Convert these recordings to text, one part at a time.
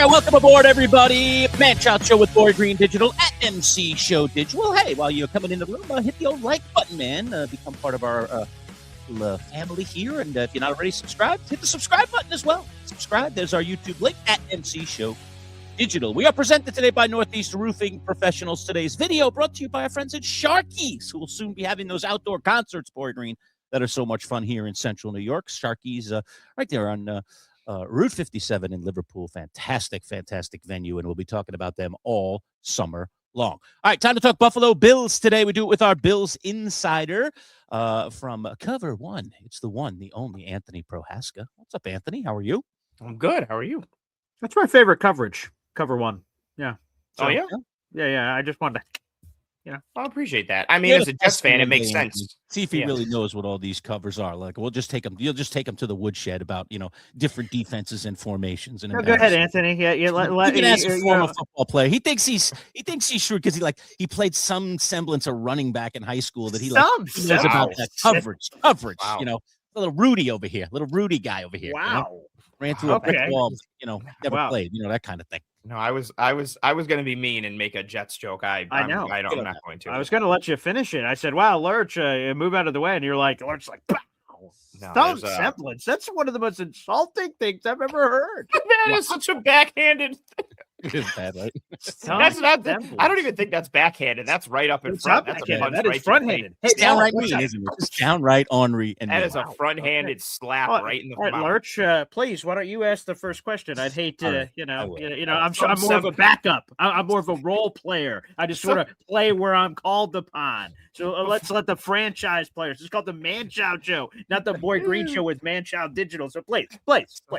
welcome aboard, everybody. Manchild Show with Boy Green Digital at MC Show Digital. Hey, while you're coming in the room, hit the old like button, man. Become part of our family here. And if you're not already subscribed, hit the subscribe button as well. Subscribe. There's our YouTube link at MC Show Digital. We are presented today by Northeast Roofing Professionals. Today's video brought to you by our friends at Sharky's, who will soon be having those outdoor concerts, Boy Green, that are so much fun here in Central New York. Sharky's right there on Route 57 in Liverpool. Fantastic venue, and we'll be talking about them all summer long. All right, time to talk Buffalo Bills today. We do it with our Bills insider from Cover One. It's the one, the only Anthony Prohaska. What's up, Anthony? How are you? I'm good. How are you? That's my favorite coverage. Cover One. Yeah. So, oh, yeah? Yeah. I just wanted to, I appreciate that. I mean, as a Jets fan, it makes sense. See if he really knows what all these covers are. Like, we'll just take him. You'll just take him to the woodshed about, different defenses and formations. And go ahead, Anthony. Yeah, you can ask a former football player. He thinks he's shrewd because he played some semblance of running back in high school that he knows about that coverage. Wow. A little Rudy over here, little Rudy guy over here. Wow. Ran through a brick wall, never played, that kind of thing. No, I was going to be mean and make a Jets joke. I'm not going to. I was going to let you finish it. I said, "Wow, Lurch, move out of the way," and you're like, "Lurch, like." No, some semblance. That's one of the most insulting things I've ever heard. That is such a backhanded. It is bad, right? That's not. I don't even think that's backhanded. That's right up in front. That's a punch right front-handed. It's downright mean, isn't it? It's downright ornery. And that is a front-handed slap right in the mouth. Lurch, please, why don't you ask the first question? I'd hate to, I'm more of a backup. I'm more of a role player. I just sort of play where I'm called upon. So let's let the franchise players. It's called the Manchild Show, not the Boy Green Show with Manchild Digital. So please.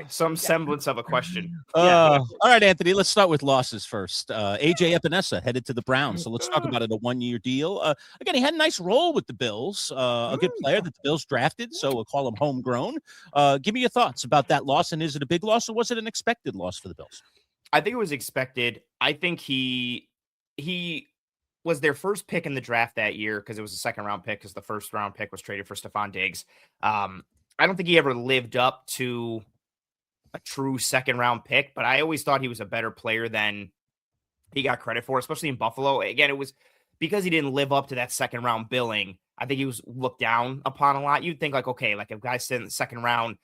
Some semblance of a question. All right, Anthony, let's start with losses first. AJ Epenesa headed to the Browns. So let's talk about it, a one-year deal. Again, he had a nice role with the Bills, a good player that the Bills drafted, so we'll call him homegrown. Give me your thoughts about that loss, and is it a big loss, or was it an expected loss for the Bills? I think it was expected. I think he was their first pick in the draft that year because it was a second-round pick because the first-round pick was traded for Stephon Diggs. I don't think he ever lived up to a true second-round pick, but I always thought he was a better player than he got credit for, especially in Buffalo. Again, it was because he didn't live up to that second-round billing. I think he was looked down upon a lot. You'd think, like, okay, like if a guy's in the second round,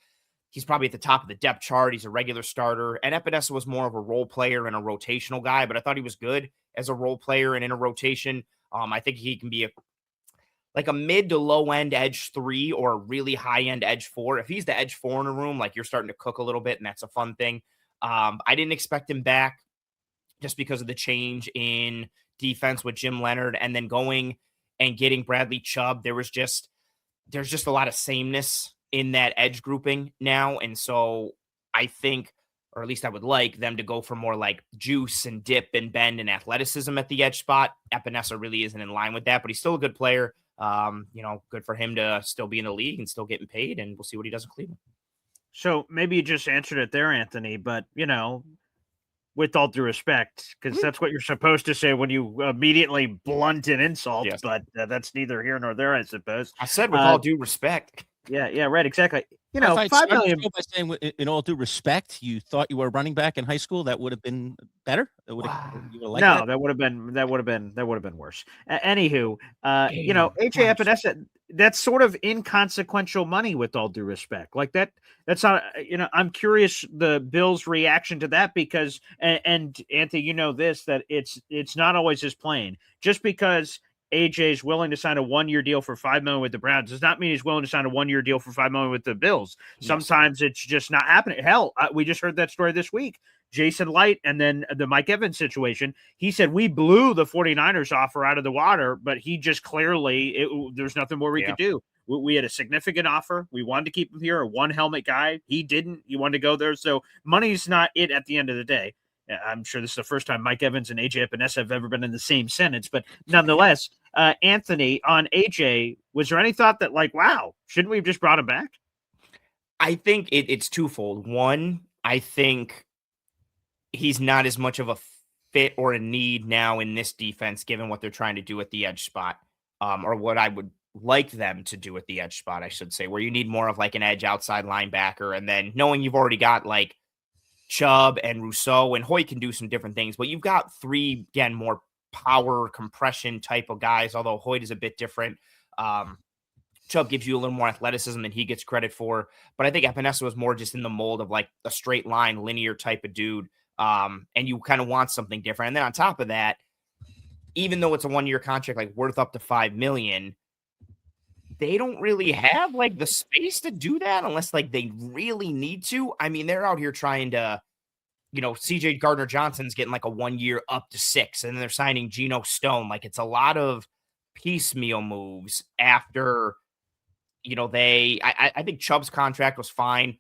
he's probably at the top of the depth chart. He's a regular starter. And Epenesa was more of a role player and a rotational guy, but I thought he was good as a role player and in a rotation. I think he can be a mid to low end edge 3 or a really high end edge 4. If he's the edge 4 in a room, like you're starting to cook a little bit, and that's a fun thing. I didn't expect him back just because of the change in defense with Jim Leonard and then going and getting Bradley Chubb. There's just a lot of sameness in that edge grouping now. And so I think, or at least I would like them to go for more like juice and dip and bend and athleticism at the edge spot. Epenesa really isn't in line with that, but he's still a good player. Good for him to still be in the league and still getting paid, and we'll see what he does in Cleveland. So maybe you just answered it there, Anthony, but with all due respect, because that's what you're supposed to say when you immediately blunt an insult, yes. But that's neither here nor there, I suppose. I said with all due respect. Yeah, right, exactly. $5 million. By saying, in all due respect, you thought you were a running back in high school, that would have been better. That would have been worse. Anywho, AJ Epenesa, that's sort of inconsequential money. With all due respect, like that. That's not. I'm curious the Bills' reaction to that because, and Anthony, that it's not always as plain. Just because AJ is willing to sign a 1-year deal for $5 million with the Browns does not mean he's willing to sign a 1-year deal for $5 million with the Bills. Yes. Sometimes it's just not happening. Hell, we just heard that story this week. Jason Light and then the Mike Evans situation. He said we blew the 49ers offer out of the water, but he just clearly there's nothing more we could do. We had a significant offer. We wanted to keep him here, a one helmet guy. He didn't. He wanted to go there. So money's not it at the end of the day. I'm sure this is the first time Mike Evans and AJ Epenesa have ever been in the same sentence, but nonetheless, Anthony, on AJ, was there any thought that wow, shouldn't we have just brought him back? I think it's twofold. One, I think he's not as much of a fit or a need now in this defense, given what they're trying to do at the edge spot, or what I would like them to do at the edge spot, I should say, where you need more of an edge outside linebacker. And then knowing you've already got Chubb and Rousseau, and Hoyt can do some different things, but you've got three, again, more power compression type of guys, although Hoyt is a bit different. Chubb gives you a little more athleticism than he gets credit for, but I think Epenesa was more just in the mold of like a straight line, linear type of dude, and you kind of want something different. And then on top of that, even though it's a 1-year contract, like worth up to $5 million, they don't really have like the space to do that unless like they really need to. I mean, they're out here trying to, CJ Gardner Johnson's getting like a 1 year up to $6 million, and then they're signing Geno Stone. Like it's a lot of piecemeal moves after, I think Chubb's contract was fine,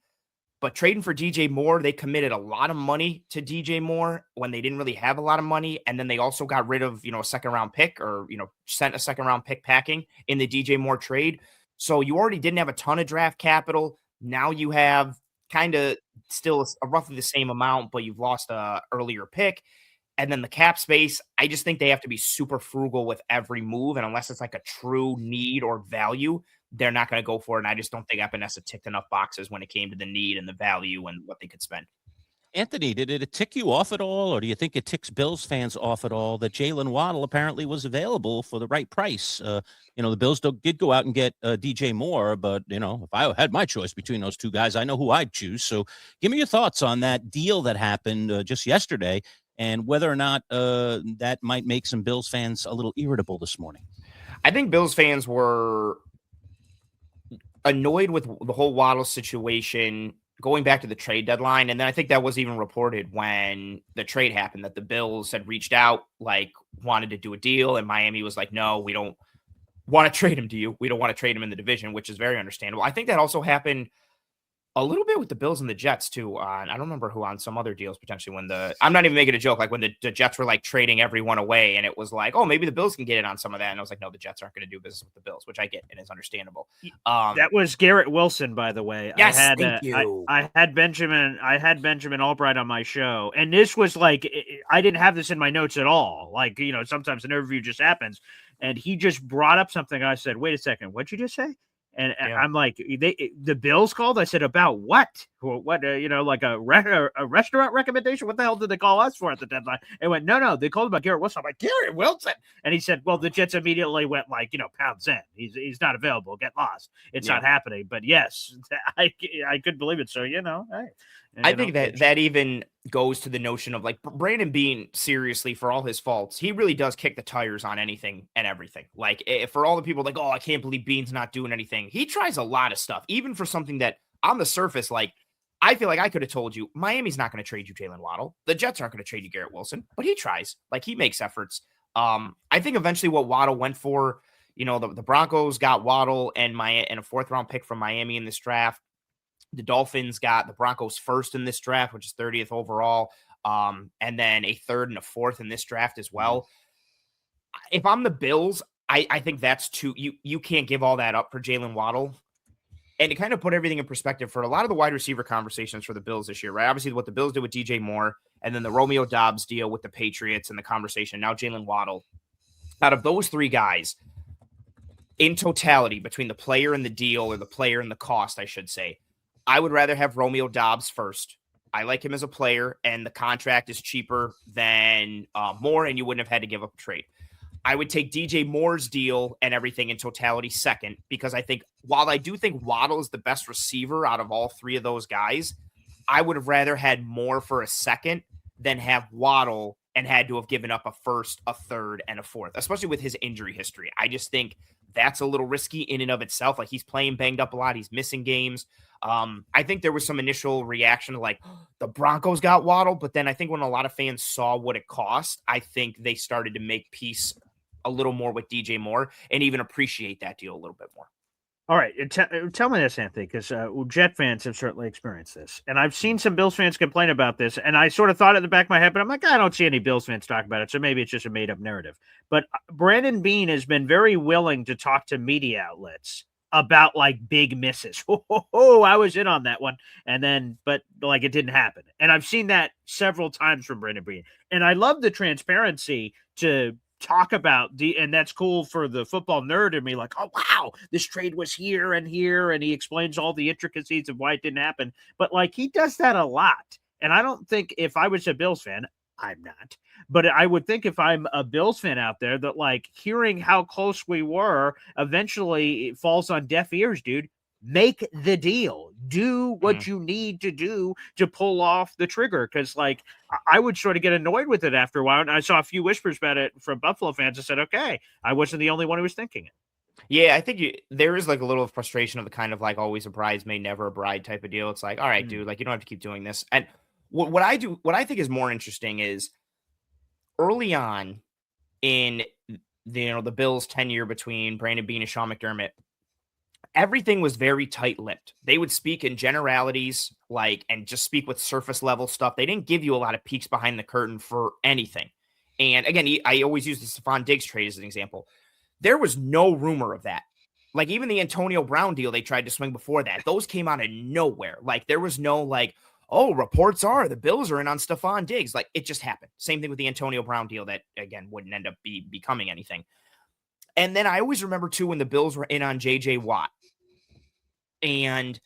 but trading for DJ Moore, they committed a lot of money to DJ Moore when they didn't really have a lot of money. And then they also got rid of, a second round pick or, sent a second round pick packing in the DJ Moore trade. So you already didn't have a ton of draft capital. Now you have kind of still roughly the same amount, but you've lost a earlier pick. And then the cap space, I just think they have to be super frugal with every move. And unless it's like a true need or value, they're not going to go for it. And I just don't think Epenesa ticked enough boxes when it came to the need and the value and what they could spend. Anthony, did it tick you off at all, or do you think it ticks Bills fans off at all that Jalen Waddle apparently was available for the right price? The Bills did go out and get DJ Moore, but, if I had my choice between those two guys, I know who I'd choose. So give me your thoughts on that deal that happened just yesterday and whether or not that might make some Bills fans a little irritable this morning. I think Bills fans were annoyed with the whole Waddle situation going back to the trade deadline. And then I think that was even reported when the trade happened that the Bills had reached out, like wanted to do a deal. And Miami was like, no, we don't want to trade him to you. We don't want to trade him in the division, which is very understandable. I think that also happened a little bit with the Bills and the Jets too. I don't remember who on some other deals potentially I'm not even making a joke. Like when the Jets were like trading everyone away and it was like, oh, maybe the Bills can get in on some of that. And I was like, no, the Jets aren't going to do business with the Bills, which I get and is understandable. That was Garrett Wilson, by the way. Yes, thank you. I had Benjamin Albright on my show, and this was like, I didn't have this in my notes at all. Like, sometimes an interview just happens, and he just brought up something. I said, wait a second, what'd you just say? And I'm like, the Bills called. I said, about what? What? Like a restaurant recommendation? What the hell did they call us for at the deadline? And went, no, they called about Garrett Wilson. I'm like, Garrett Wilson, and he said, well, the Jets immediately went like, pounds in. He's not available. Get lost. It's not happening. But yes, I couldn't believe it. So I think that even goes to the notion of like Brandon Beane, seriously, for all his faults, he really does kick the tires on anything and everything. Like for all the people like, oh, I can't believe Beane's not doing anything. He tries a lot of stuff, even for something that on the surface, like I feel like I could have told you, Miami's not going to trade you Jalen Waddle. The Jets aren't going to trade you Garrett Wilson, but he tries. Like he makes efforts. I think eventually what Waddle went for, the Broncos got Waddle and a 4th round pick from Miami in this draft. The Dolphins got the Broncos first in this draft, which is 30th overall, and then a 3rd and a 4th in this draft as well. If I'm the Bills, I think that's too you can't give all that up for Jalen Waddle. And to kind of put everything in perspective for a lot of the wide receiver conversations for the Bills this year, right? Obviously, what the Bills did with DJ Moore and then the Romeo Doubs deal with the Patriots and the conversation, now Jalen Waddle. Out of those 3 guys, in totality, between the player and the deal, or the player and the cost, I should say, I would rather have Romeo Doubs first. I like him as a player, and the contract is cheaper than Moore, and you wouldn't have had to give up a trade. I would take DJ Moore's deal and everything in totality second, because I think while I do think Waddle is the best receiver out of all 3 of those guys, I would have rather had Moore for a second than have Waddle and had to have given up a 1st, a 3rd, and a 4th, especially with his injury history. I just think that's a little risky in and of itself. Like he's playing banged up a lot. He's missing games. I think there was some initial reaction to like the Broncos got Waddle, but then I think when a lot of fans saw what it cost, I think they started to make peace a little more with DJ Moore and even appreciate that deal a little bit more. All right. Tell me this, Anthony, because Jet fans have certainly experienced this. And I've seen some Bills fans complain about this. And I sort of thought it in the back of my head, but I'm like, I don't see any Bills fans talk about it. So maybe it's just a made up narrative. But Brandon Beane has been very willing to talk to media outlets about like big misses. I was in on that one. And then, but like it didn't happen. And I've seen that several times from Brandon Beane. And I love the transparency to talk about and that's cool for the football nerd in me, like, oh wow, this trade was here, and he explains all the intricacies of why it didn't happen. But like he does that a lot. And I don't think if I was a Bills fan, I'm not, but I would think if I'm a Bills fan out there that like hearing how close we were eventually it falls on deaf ears, dude. Make the deal. Do what you need to do to pull off the trigger. Because, like, I would sort of get annoyed with it after a while. And I saw a few whispers about it from Buffalo fans that said, okay, I wasn't the only one who was thinking it. Yeah, I think there is like a little frustration of the kind of like always a bridesmaid, never a bride type of deal. It's like, all right, dude, like you don't have to keep doing this. And what I think is more interesting is early on in the Bills' tenure between Brandon Beane and Sean McDermott, everything was very tight-lipped. They would speak in generalities, like, and just speak with surface level stuff. They didn't give you a lot of peeks behind the curtain for anything. And again, I always use the Stephon Diggs trade as an example. There was no rumor of that. Like even the Antonio Brown deal they tried to swing before that, those came out of nowhere. Like there was no like, oh, reports are the Bills are in on Stephon Diggs. Like it just happened. Same thing with the Antonio Brown deal that again wouldn't end up becoming anything. And then I always remember too when the Bills were in on JJ Watt. And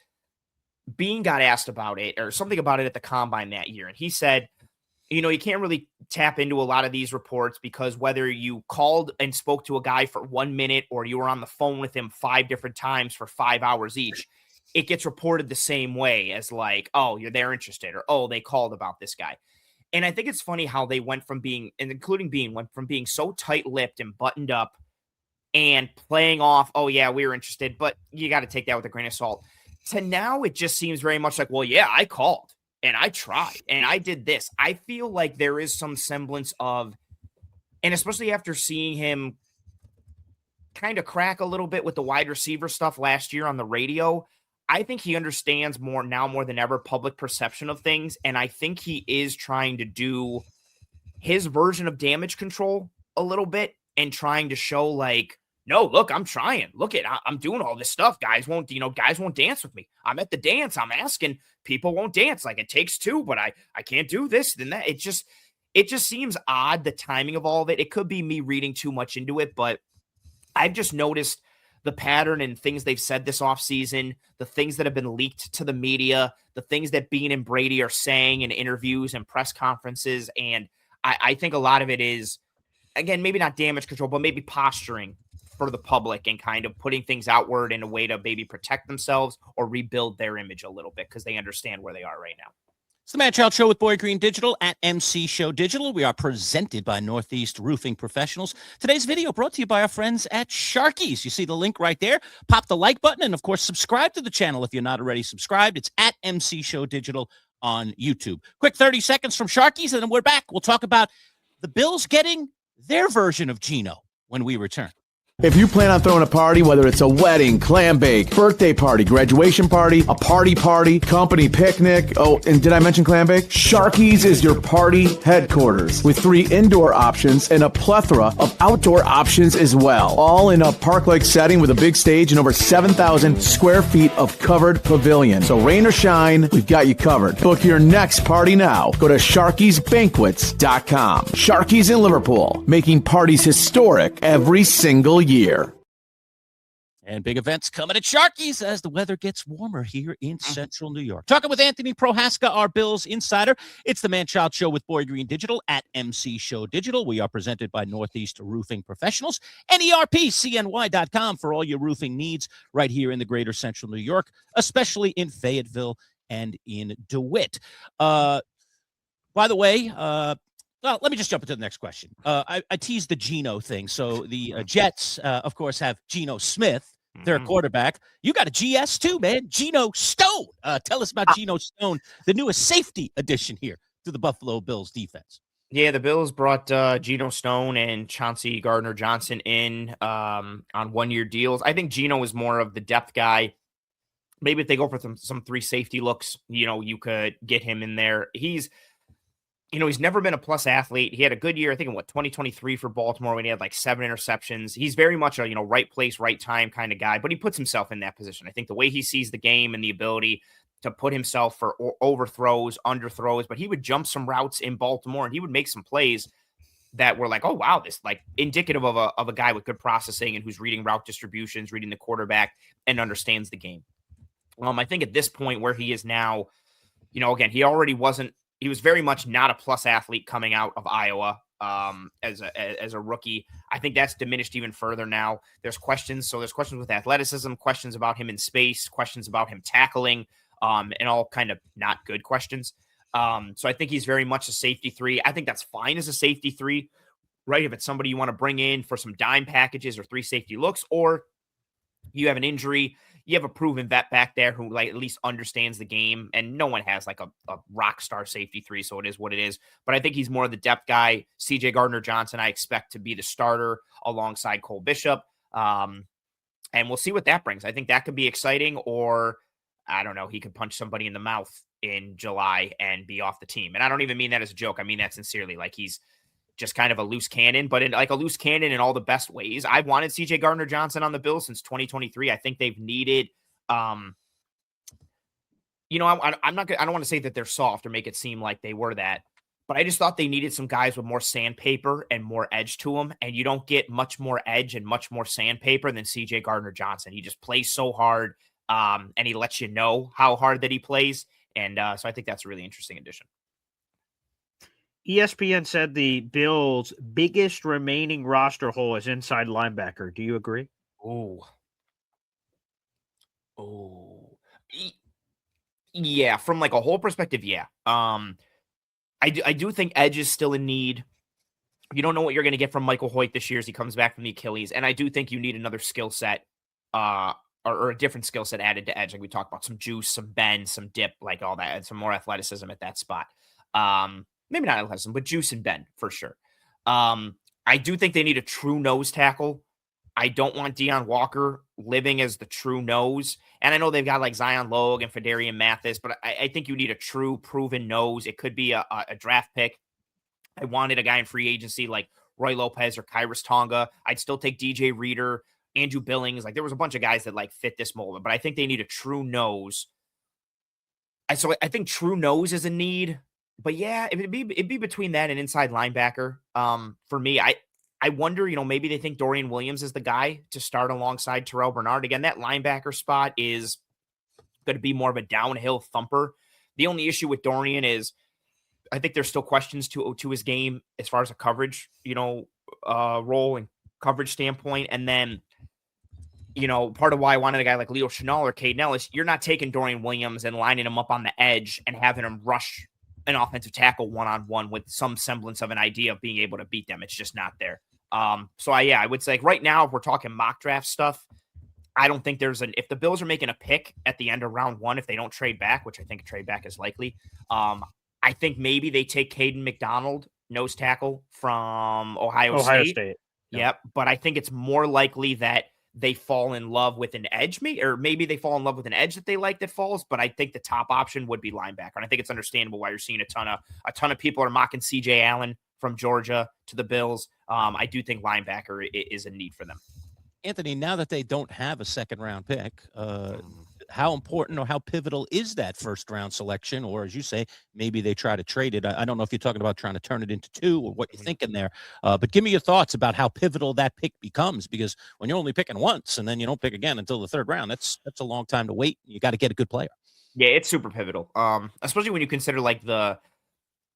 Bean got asked about it or something about it at the combine that year. And he said, you can't really tap into a lot of these reports because whether you called and spoke to a guy for 1 minute or you were on the phone with him 5 different times for 5 hours each, it gets reported the same way as like, oh, they're interested or, oh, they called about this guy. And I think it's funny how they went from being, and including Bean, went from being so tight-lipped and buttoned up and playing off, oh, yeah, we were interested, but you got to take that with a grain of salt. To now, it just seems very much like, well, yeah, I called and I tried and I did this. I feel like there is some semblance of, and especially after seeing him kind of crack a little bit with the wide receiver stuff last year on the radio, I think he understands more than ever public perception of things. And I think he is trying to do his version of damage control a little bit and trying to show like, no, look, I'm trying. Look I'm doing all this stuff. Guys won't dance with me. I'm at the dance. I'm asking, people won't dance. Like it takes 2, but I can't do this, then that. It just seems odd, the timing of all of it. It could be me reading too much into it, but I've just noticed the pattern and things they've said this offseason, the things that have been leaked to the media, the things that Bean and Brady are saying in interviews and press conferences. And I think a lot of it is, again, maybe not damage control, but maybe posturing for the public and kind of putting things outward in a way to maybe protect themselves or rebuild their image a little bit because they understand where they are right now. It's the Manchild Show with Boy Green Digital at MC Show Digital. We are presented by Northeast Roofing Professionals. Today's video brought to you by our friends at Sharkies. You see the link right there. Pop the like button and, of course, subscribe to the channel if you're not already subscribed. It's at MC Show Digital on YouTube. Quick 30 seconds from Sharkies, and then we're back. We'll talk about the Bills getting their version of Geno when we return. If you plan on throwing a party, whether it's a wedding, clam bake, birthday party, graduation party, a party, company picnic, oh, and did I mention clam bake? Sharkies is your party headquarters with 3 indoor options and a plethora of outdoor options as well. All in a park-like setting with a big stage and over 7,000 square feet of covered pavilion. So rain or shine, we've got you covered. Book your next party now. Go to SharkiesBanquets.com. Sharkies in Liverpool, making parties historic every single year. And big events coming at Sharkies as the weather gets warmer here in central New York. Talking with Anthony Prohaska, our Bills insider. It's the Manchild Show with Boy Green Digital at MC Show Digital. We are presented by Northeast Roofing Professionals and ERPCNY.com for all your roofing needs right here in the greater central New York, especially in Fayetteville and in DeWitt. By the way, well, let me just jump into the next question. I teased the Geno thing. So the Jets, of course, have Geno Smith, their quarterback. You got a GS too, man. Geno Stone. Tell us about Geno Stone, the newest safety addition here to the Buffalo Bills defense. Yeah, the Bills brought Geno Stone and Chauncey Gardner-Johnson in on 1-year deals. I think Geno is more of the depth guy. Maybe if they go for some 3 safety looks, you could get him in there. He's never been a plus athlete. He had a good year, I think in 2023 for Baltimore when he had like 7 interceptions. He's very much a, right place, right time kind of guy, but he puts himself in that position. I think the way he sees the game and the ability to put himself for overthrows, underthrows, but he would jump some routes in Baltimore and he would make some plays that were like, oh, wow, this like indicative of a guy with good processing and who's reading route distributions, reading the quarterback and understands the game. I think at this point where he is now, again, he already wasn't he was very much not a plus athlete coming out of Iowa as a rookie. I think that's diminished even further now. There's questions. So there's questions with athleticism, questions about him in space, questions about him tackling, and all kind of not good questions. So I think he's very much a safety 3. I think that's fine as a safety 3, right? If it's somebody you want to bring in for some dime packages or 3 safety looks, or you have an injury, you have a proven vet back there who like at least understands the game, and no one has like a rock star safety 3, so it is what it is. But I think he's more the depth guy. CJ Gardner-Johnson, I expect to be the starter alongside Cole Bishop. And we'll see what that brings. I think that could be exciting, or I don't know, he could punch somebody in the mouth in July and be off the team. And I don't even mean that as a joke. I mean that sincerely. Like, he's just kind of a loose cannon, but in like a loose cannon in all the best ways. I've wanted CJ Gardner-Johnson on the Bills since 2023. I think they've needed, I'm not, I don't want to say that they're soft or make it seem like they were that, but I just thought they needed some guys with more sandpaper and more edge to them. And you don't get much more edge and much more sandpaper than CJ Gardner-Johnson. He just plays so hard, and he lets you know how hard that he plays. And so I think that's a really interesting addition. ESPN said the Bills' biggest remaining roster hole is inside linebacker. Do you agree? Yeah, from like a whole perspective, yeah. I do think edge is still in need. You don't know what you're going to get from Michael Hoyt this year as he comes back from the Achilles, and I do think you need another skill set, or a different skill set added to edge. Like we talked about, some juice, some bend, some dip, like all that, and some more athleticism at that spot. Maybe not athleticism, but juice and bend for sure. I do think they need a true nose tackle. I don't want Deion Walker living as the true nose. And I know they've got like Zion Logue and Fedarian Mathis, but I think you need a true proven nose. It could be a draft pick. I wanted a guy in free agency like Roy Lopez or Kyrus Tonga. I'd still take DJ Reader, Andrew Billings. Like, there was a bunch of guys that like fit this mold, but I think they need a true nose. So I think true nose is a need. But yeah, it'd be between that and inside linebacker. For me, I wonder, maybe they think Dorian Williams is the guy to start alongside Terrell Bernard. Again, that linebacker spot is going to be more of a downhill thumper. The only issue with Dorian is I think there's still questions to his game as far as a coverage, role and coverage standpoint. And then, part of why I wanted a guy like Leo Chenal or Caden Ellis, you're not taking Dorian Williams and lining him up on the edge and having him rush an offensive tackle one-on-one with some semblance of an idea of being able to beat them. It's just not there. So I would say right now, if we're talking mock draft stuff, I don't think if the Bills are making a pick at the end of round 1, if they don't trade back, which I think a trade back is likely, I think maybe they take Caden McDonald, nose tackle from Ohio State. Yep. But I think it's more likely that they fall in love with an edge, or maybe they fall in love with an edge that they like that falls. But I think the top option would be linebacker. And I think it's understandable why you're seeing a ton of people are mocking CJ Allen from Georgia to the Bills. I do think linebacker is a need for them. Anthony, now that they don't have a second round pick, how important or how pivotal is that first round selection? Or as you say, maybe they try to trade it. I don't know if you're talking about trying to turn it into 2 or what you're thinking there. But give me your thoughts about how pivotal that pick becomes, because when you're only picking once and then you don't pick again until the 3rd round, that's a long time to wait. You got to get a good player. Yeah, it's super pivotal. Especially when you consider like the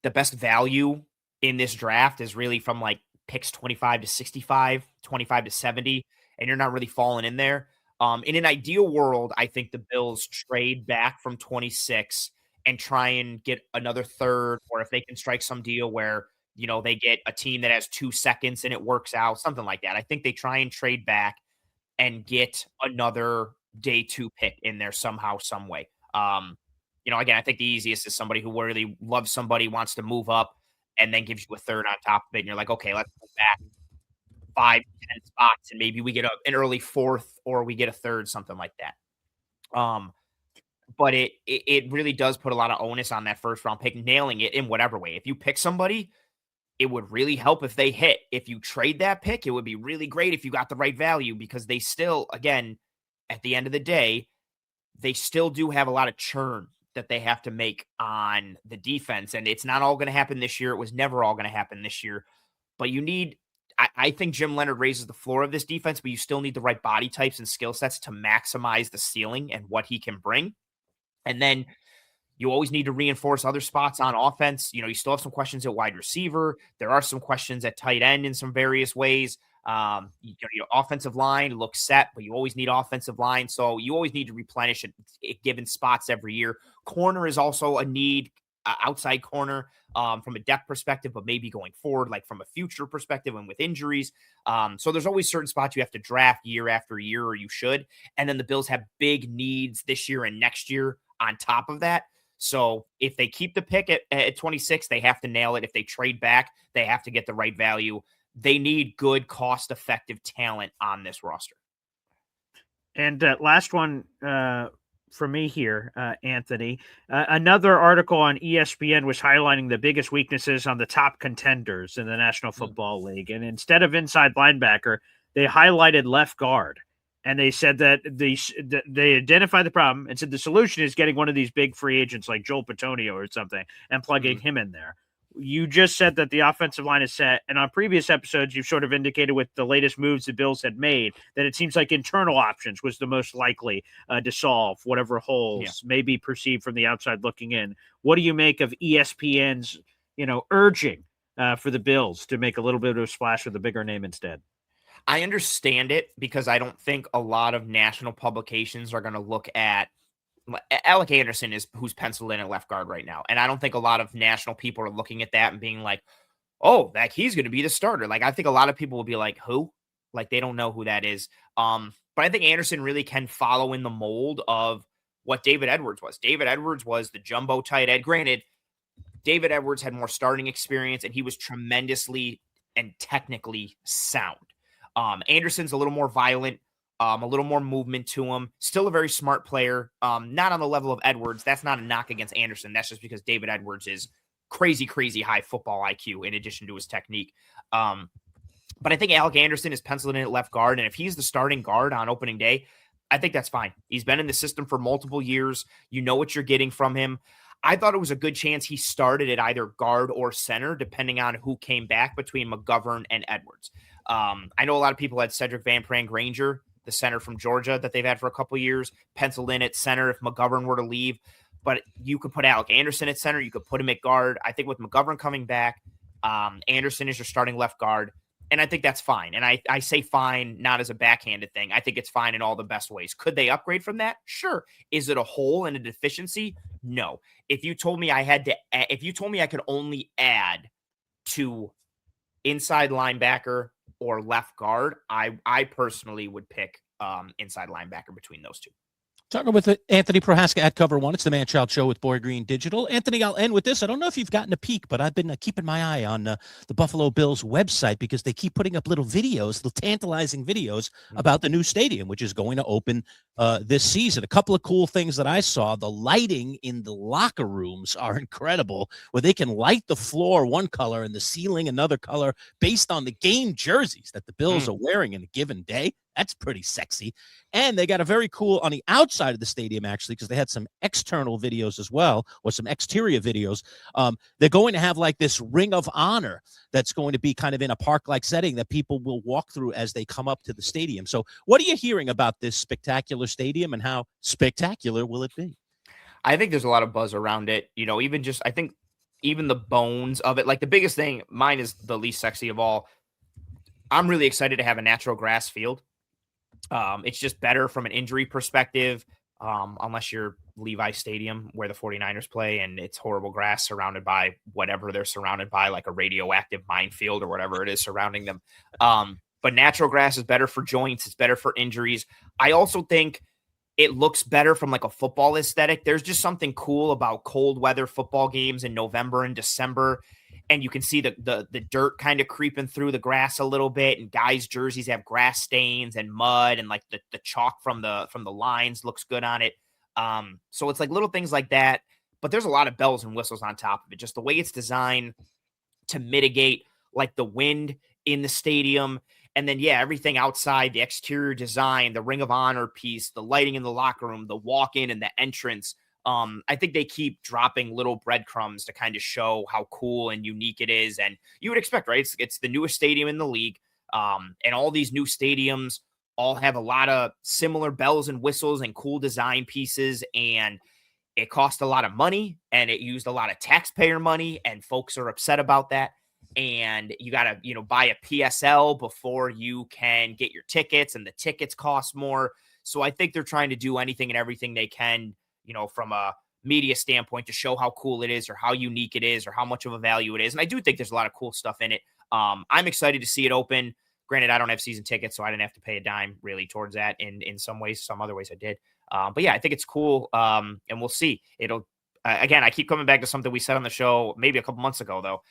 best value in this draft is really from like picks 25 to 65, 25 to 70, and you're not really falling in there. In an ideal world, I think the Bills trade back from 26 and try and get another 3rd, or if they can strike some deal where, they get a team that has 2 seconds and it works out, something like that. I think they try and trade back and get another day 2 pick in there somehow, some way. Again, I think the easiest is somebody who really loves somebody, wants to move up, and then gives you a 3rd on top of it. And you're like, okay, let's go back 5, 10 spots, and maybe we get an early 4th, or we get a 3rd, something like that. But it really does put a lot of onus on that first round pick, nailing it in whatever way. If you pick somebody, it would really help if they hit. If you trade that pick, it would be really great if you got the right value, because they still, again, at the end of the day, they still do have a lot of churn that they have to make on the defense. And it's not all going to happen this year. It was never all going to happen this year. But you need, I think Jim Leonard raises the floor of this defense, but you still need the right body types and skill sets to maximize the ceiling and what he can bring. And then You always need to reinforce other spots on offense. You still have some questions at wide receiver. There are some questions at tight end in some various ways. Your offensive line looks set, but you always need offensive line. So you always need to replenish it given spots every year. Corner is also a need, outside corner from a depth perspective, but maybe going forward, like from a future perspective and with injuries. So there's always certain spots you have to draft year after year, or you should. And then the Bills have big needs this year and next year on top of that. So if they keep the pick at 26, they have to nail it. If they trade back, they have to get the right value. They need good, cost-effective talent on this roster. And last one for me here, Anthony. Another article on ESPN was highlighting the biggest weaknesses on the top contenders in the National Football League. And instead of inside linebacker, they highlighted left guard. And they said that they identified the problem and said the solution is getting one of these big free agents like Joel Petonio or something and plugging him in there. You just said that the offensive line is set. And on previous episodes, you've sort of indicated with the latest moves the Bills had made that it seems like internal options was the most likely to solve whatever holes may be perceived from the outside looking in. What do you make of ESPN's, urging for the Bills to make a little bit of a splash with a bigger name instead? I understand it because I don't think a lot of national publications are going to look at Alec Anderson who's penciled in at left guard right now. And I don't think a lot of national people are looking at that and being like, oh, he's going to be the starter. Like, I think a lot of people will be like, who? Like, they don't know who that is. But I think Anderson really can follow in the mold of what David Edwards was. David Edwards was the jumbo tight end. Granted, David Edwards had more starting experience and he was tremendously and technically sound. Anderson's a little more violent, a little more movement to him. Still a very smart player. Not on the level of Edwards. That's not a knock against Anderson. That's just because David Edwards is crazy, crazy high football IQ in addition to his technique. But I think Alec Anderson is penciled in at left guard. And if he's the starting guard on opening day, I think that's fine. He's been in the system for multiple years. You know what you're getting from him. I thought it was a good chance he started at either guard or center, depending on who came back between McGovern and Edwards. I know a lot of people had Cedric Van Pran Granger, the center from Georgia that they've had for a couple of years, penciled in at center if McGovern were to leave. But you could put Alec Anderson at center. You could put him at guard. I think with McGovern coming back, Anderson is your starting left guard. And I think that's fine. And I say fine, not as a backhanded thing. I think it's fine in all the best ways. Could they upgrade from that? Sure. Is it a hole and a deficiency? No. If you told me I could only add to inside linebacker or left guard, I personally would pick inside linebacker between those two. Talking with Anthony Prohaska at Cover One. It's the Manchild Show with Boy Green Digital. Anthony, I'll end with this. I don't know if you've gotten a peek, but I've been keeping my eye on the Buffalo Bills website because they keep putting up little videos, little tantalizing videos about the new stadium, which is going to open this season. A couple of cool things that I saw. The lighting in the locker rooms are incredible, where they can light the floor one color and the ceiling another color based on the game jerseys that the Bills are wearing in a given day. That's pretty sexy. And they got a very cool on the outside of the stadium, actually, because they had some external videos as well, or some exterior videos. They're going to have like this ring of honor that's going to be kind of in a park-like setting that people will walk through as they come up to the stadium. So what are you hearing about this spectacular stadium and how spectacular will it be? I think there's a lot of buzz around it. I think even the bones of it, like the biggest thing, mine is the least sexy of all. I'm really excited to have a natural grass field. It's just better from an injury perspective, unless you're Levi Stadium where the 49ers play and it's horrible grass surrounded by whatever they're surrounded by, like a radioactive minefield or whatever it is surrounding them. But natural grass is better for joints. It's better for injuries. I also think it looks better from like a football aesthetic. There's just something cool about cold weather football games in November and December. And you can see the dirt kind of creeping through the grass a little bit, and guys' jerseys have grass stains and mud, and like the chalk from the lines looks good on it. So it's like little things like that, but there's a lot of bells and whistles on top of it. Just the way it's designed to mitigate like the wind in the stadium, and then everything outside, the exterior design, the Ring of Honor piece, the lighting in the locker room, the walk-in and the entrance. I think they keep dropping little breadcrumbs to kind of show how cool and unique it is. And you would expect, right? It's the newest stadium in the league. And all these new stadiums all have a lot of similar bells and whistles and cool design pieces. And it cost a lot of money and it used a lot of taxpayer money, and folks are upset about that. And you got to, buy a PSL before you can get your tickets, and the tickets cost more. So I think they're trying to do anything and everything they can, from a media standpoint to show how cool it is or how unique it is or how much of a value it is. And I do think there's a lot of cool stuff in it. I'm excited to see it open. Granted, I don't have season tickets, so I didn't have to pay a dime really towards that in some ways. Some other ways I did. But yeah, I think it's cool. And we'll see. It'll, again, I keep coming back to something we said on the show maybe a couple months ago, though.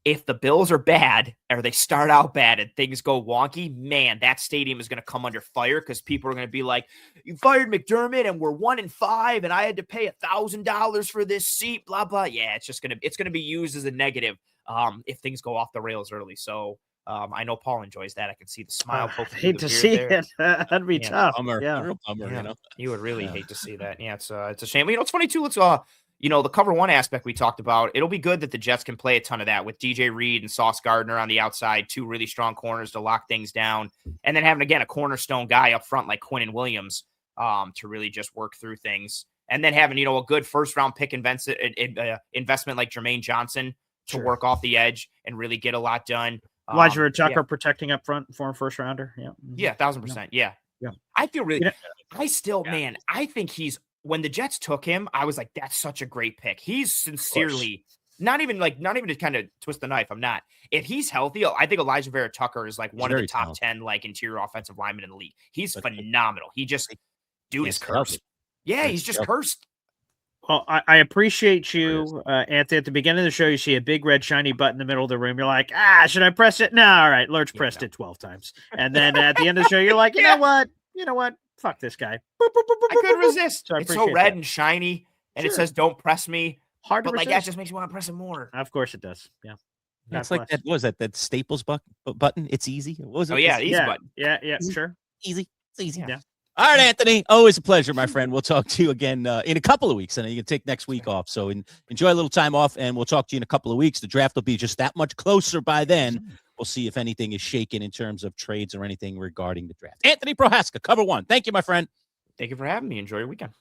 If the Bills are bad or they start out bad and things go wonky, man, that stadium is going to come under fire because people are going to be like, you fired McDermott and we're 1-5 and I had to pay $1,000 for this seat, blah, blah. Yeah, it's going to be used as a negative if things go off the rails early. So I know Paul enjoys that. I can see the smile. I hate to see it. That'd be tough. Bummer. Yeah. Real bummer, You would really hate to see that. Yeah, it's a shame. It's funny too. Let's the cover one aspect we talked about, it'll be good that the Jets can play a ton of that with DJ Reed and Sauce Gardner on the outside, two really strong corners to lock things down. And then having, again, a cornerstone guy up front like Quinnen Williams to really just work through things. And then having, a good first-round pick investment like Jermaine Johnson to work off the edge and really get a lot done. Elijah Tucker protecting up front for a first-rounder. Yeah. Yeah, 1,000%. Yeah. I feel really man, I think when the Jets took him, I was like, that's such a great pick. He's sincerely not even to kind of twist the knife. I'm not. If he's healthy, I think Elijah Vera Tucker is like one of the top 10 like interior offensive linemen in the league. He's phenomenal. He just is cursed. Yeah, he's just cursed. Well, I appreciate you, Anthony. At the beginning of the show, you see a big red shiny button in the middle of the room. You're like, should I press it? No, all right. Lurch pressed it 12 times. And then at the end of the show, you're like, you know what? Fuck this guy. Boop, boop, boop, boop, I couldn't resist. So it's so red and shiny, and it says "Don't press me." Hard to but resist. that just makes me want to press it more. Of course it does. Yeah. It's like that. What was that Staples button? It's easy. What was it? Oh yeah, easy button. Yeah, sure. Easy. It's easy. Yeah. All right, Anthony. Always a pleasure, my friend. We'll talk to you again in a couple of weeks, and you can take next week off. So enjoy a little time off, and we'll talk to you in a couple of weeks. The draft will be just that much closer by then. We'll see if anything is shaken in terms of trades or anything regarding the draft. Anthony Prohaska, Cover One. Thank you, my friend. Thank you for having me. Enjoy your weekend.